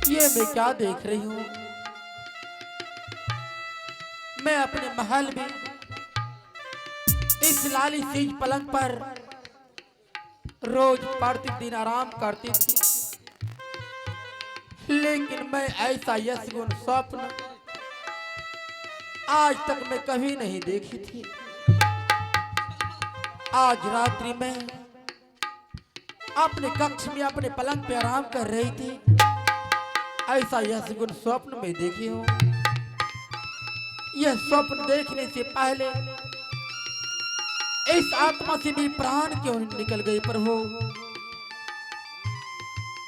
ये मैं क्या देख रही हूँ? मैं अपने महल में इस लाली सीज पलंग पर रोज प्रतिदिन आराम करती थी, लेकिन मैं ऐसा यश गुण स्वप्न आज तक मैं कभी नहीं देखी थी। आज रात्रि में अपने कक्ष में अपने पलंग पे आराम कर रही थी, ऐसा यश गुण स्वप्न में देखी हूँ। यह स्वप्न देखने से पहले इस आत्मा से भी प्राण क्यों निकल गई प्रभु?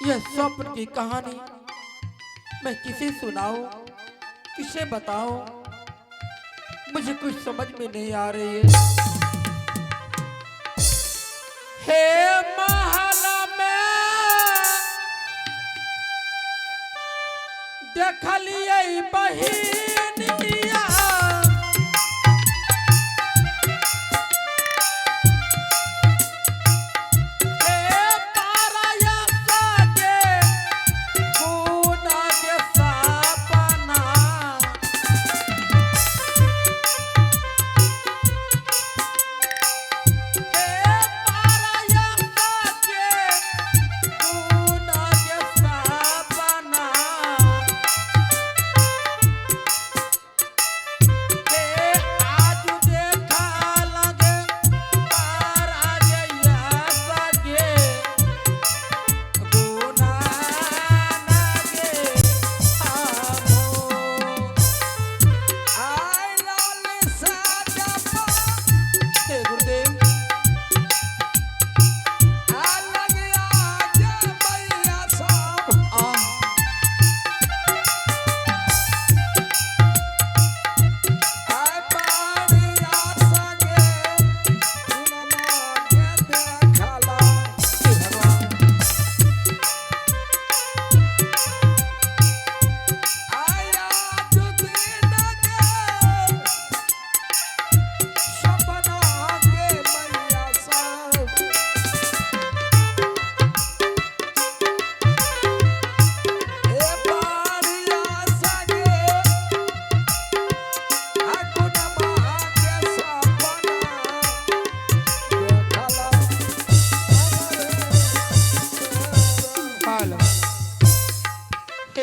यह स्वप्न की कहानी मैं किसे सुनाऊं, किसे बताऊं? मुझे कुछ समझ में नहीं आ रही है। हे महला में देखलिए बहिनिया,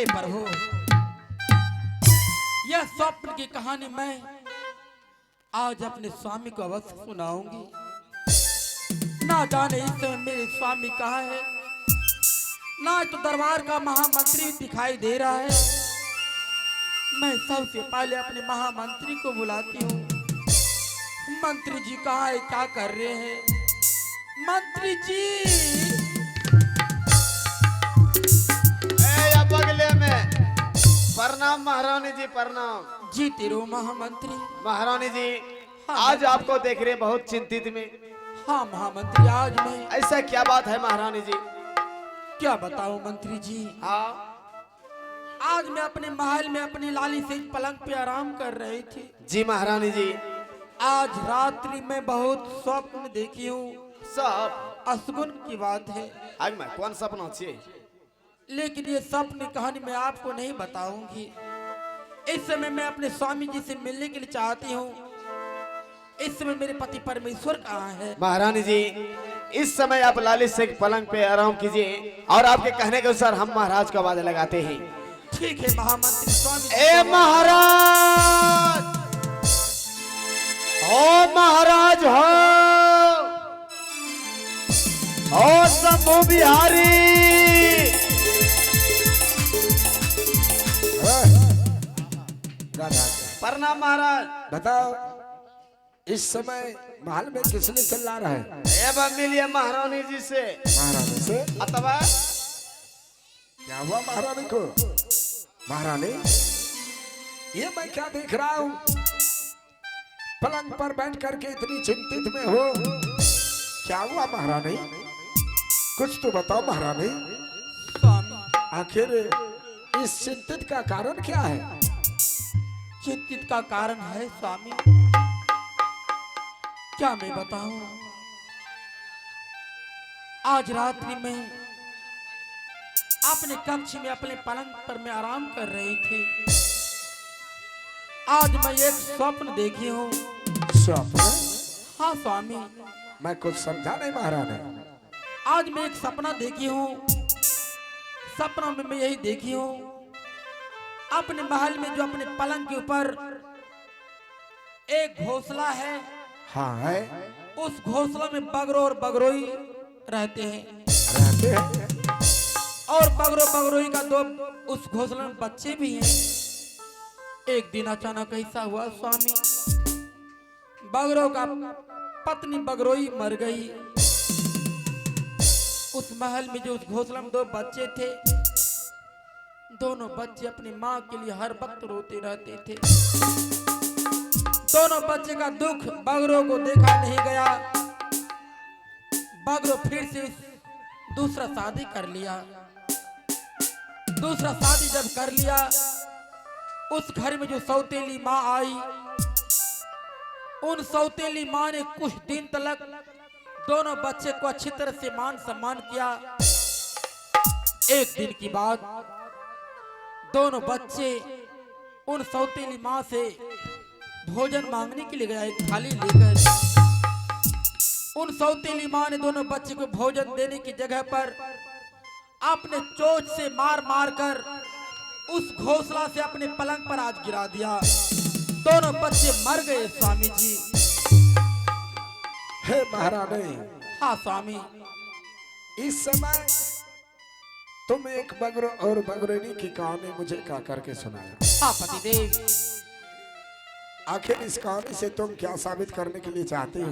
प्रभु यह स्वप्न की कहानी मैं आज अपने स्वामी को अवश्य सुनाऊंगी। ना जाने इस समय मेरे स्वामी कहाँ है, ना तो दरबार का महामंत्री दिखाई दे रहा है। मैं सबसे पहले अपने महामंत्री को बुलाती हूँ। मंत्री जी कहाँ है, क्या कर रहे हैं? मंत्री जी बगले में प्रणाम महारानी जी, प्रणाम जी। तेरो महामंत्री। महारानी जी हाँ, आज आपको देख रहे बहुत चिंतित में। हाँ महामंत्री, आज मैं ऐसा क्या बात है महारानी जी? क्या बताऊं मंत्री जी? हाँ आज मैं अपने महल में अपनी लाली से पलंग पे आराम कर रही थी जी महारानी जी। आज रात्रि में बहुत स्वप्न देखी हूँ। सब अशगुन की बात है, आज मैं कौन सपना चाहिए, लेकिन ये स्वप्न कहानी मैं आपको नहीं बताऊंगी। इस समय मैं अपने स्वामी जी से मिलने के लिए चाहती हूँ। इस समय मेरे पति परमेश्वर कहाँ है? महारानी जी इस समय आप लाली से पलंग पे आराम कीजिए और आपके कहने के अनुसार हम महाराज का आवाज लगाते हैं। ठीक है महामंत्री। स्वामी ए महाराज, ओ महाराज हो शंभु बिहारी। प्रणाम महाराज। बताओ इस समय महल में किसने चिल्ला रहा है? एवं मिलिए महारानी जी से। महारानी से? अथवा क्या हुआ महारानी को? महारानी ये मैं क्या देख रहा हूँ? पलंग पर बैठ करके इतनी चिंतित में हो, क्या हुआ महारानी? कुछ तो बताओ महारानी। स्वामी आखिर इस चिंतित का कारण क्या है? चिंतित का कारण है स्वामी, क्या मैं बताऊं? आज रात्रि में अपने कक्ष में अपने पलंग पर मैं आराम कर रही थी। आज मैं एक स्वप्न देखी हूँ। स्वप्न? हाँ स्वामी, मैं कुछ समझा नहीं महारानी। आज मैं एक सपना देखी हूँ। सपना में मैं यही देखी हूँ, अपने महल में जो अपने पलंग के ऊपर एक घोंसला है, हाँ है, उस घोंसला में बगरो और बगरोई रहते हैं। रहते हैं। और बगरो बगरोई का दो उस घोंसले में बच्चे भी हैं। एक दिन अचानक ऐसा हुआ स्वामी, बगरो का पत्नी बगरोई मर गई। उस महल में जो उस घोंसले में दो बच्चे थे, दोनों बच्चे अपनी माँ के लिए हर वक्त रोते रहते थे। दोनों बच्चे का दुख बगरो को देखा नहीं गया। बगरो फिर से दूसरा शादी कर लिया। दूसरा शादी जब कर लिया, उस घर में जो सौतेली माँ आई, उन सौतेली माँ ने कुछ दिन तक दोनों बच्चे को अच्छी तरह से मान सम्मान किया। एक दिन की बात, दोनों बच्चे उन सौतेली माँ से भोजन मांगने के लिए गया, एक थाली लेकर। उन सौतेली माँ ने दोनों बच्चे को भोजन देने की जगह पर अपने चोंच से मार मार कर उस घोंसला से अपने पलंग पर आज गिरा दिया। दोनों बच्चे मर गए स्वामी जी। हे महारानी, हाँ स्वामी, इस समय तुम एक बगरो और बगरेनी की कहानी मुझे गा करके सुनाया। हाँ पतिदेव। आखिर इस कहानी से तुम क्या साबित करने के लिए चाहती हो?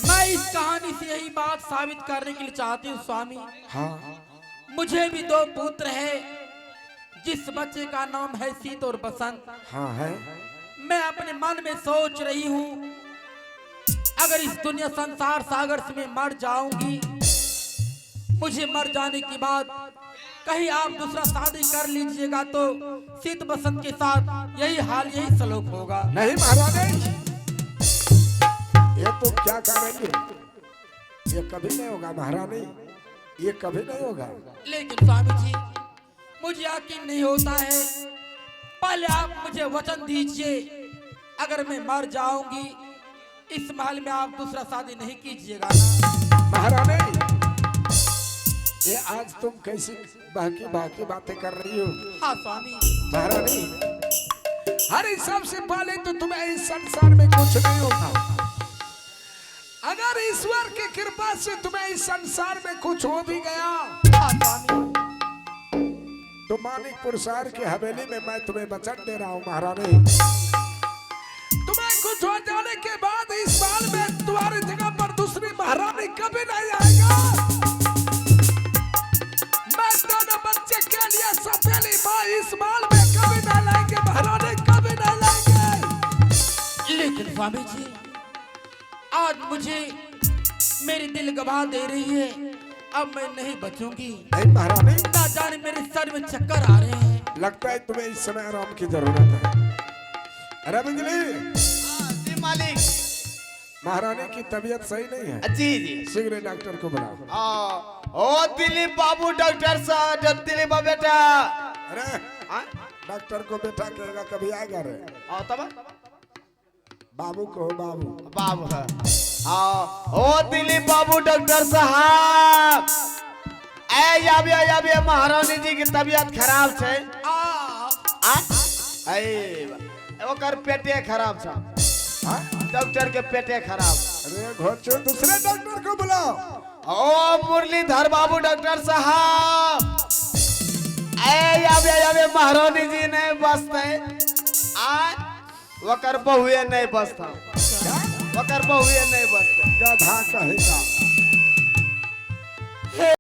मैं इस कहानी से यही बात साबित करने के लिए चाहती हूँ स्वामी। हाँ, मुझे भी दो पुत्र है, जिस बच्चे का नाम है शीत और बसंत। हाँ है। मैं अपने मन में सोच रही हूँ, अगर इस दुनिया संसार सागर से मैं मर जाऊंगी, मुझे मर जाने के बाद कहीं आप दूसरा शादी कर लीजिएगा तो शीत बसंत के साथ यही हाल, यही सलूक होगा। नहीं महारानी, ये तुम क्या कर रही हो? ये कभी नहीं होगा महारानी, ये कभी नहीं होगा। लेकिन स्वामी जी, मुझे यकीन नहीं होता है। पहले आप मुझे वचन दीजिए, अगर मैं मर जाऊंगी, इस महल में आप दूसरा शादी नहीं कीजिएगा ना। महारानी, ये आज तुम कैसी बाकी बाकी बातें कर रही हो? हाँ स्वामी। महारानी, अरे सबसे पहले तो तुम्हें इस संसार में कुछ नहीं होता। अगर ईश्वर की कृपा से तुम्हें इस संसार में कुछ हो भी गया, हाँ स्वामी, तो मानिकपुर शहर की हवेली में मैं तुम्हें वचन दे रहा हूँ महारानी, तुम्हें कुछ हो जाने के बाद इस बाल में तुम्हारी जगह पर दूसरी महारानी कभी नहीं आएगा। मैं दोनों बच्चे के लिए सफेली माँ इस बाल में कभी नहीं लाएंगे महारानी, कभी नहीं लाएंगे। लेकिन स्वामी जी, आज मुझे मेरी दिल गवाह दे रही है, अब मैं नहीं बचूंगी। नहीं महारानी, ना जाने मेरे सर में चक्कर आ रहे हैं। लगता है तुम्हें इस समय आराम की जरूरत है। अरे बिजली, जी मालिक। महारानी की तबीयत सही नहीं है। जी जी। शीघ्र डॉक्टर को बुलाओ। ओ दिलीप बाबू, डॉक्टर साहब, दिलीप बेटा। अरे डॉक्टर को बेटा कहेगा, कभी आएगा रे? आओ तब बाबू को बाबू। बाबू है। ओ दिलीप बाबू, डॉक्टर साहब, याबे महारानी जी की तबीयत खराब है। ओकर पेटे खराब है। हाँ? डॉक्टर के पेटे खराब। अरे घोचो, दूसरे डॉक्टर को बुलाओ। ओ मुरलीधर बाबू, डॉक्टर साहब, याबे महारानी जी नहीं बसते। वकर बहुए नहीं बसता, वकर बहुए नहीं बसते। गधा कहेगा।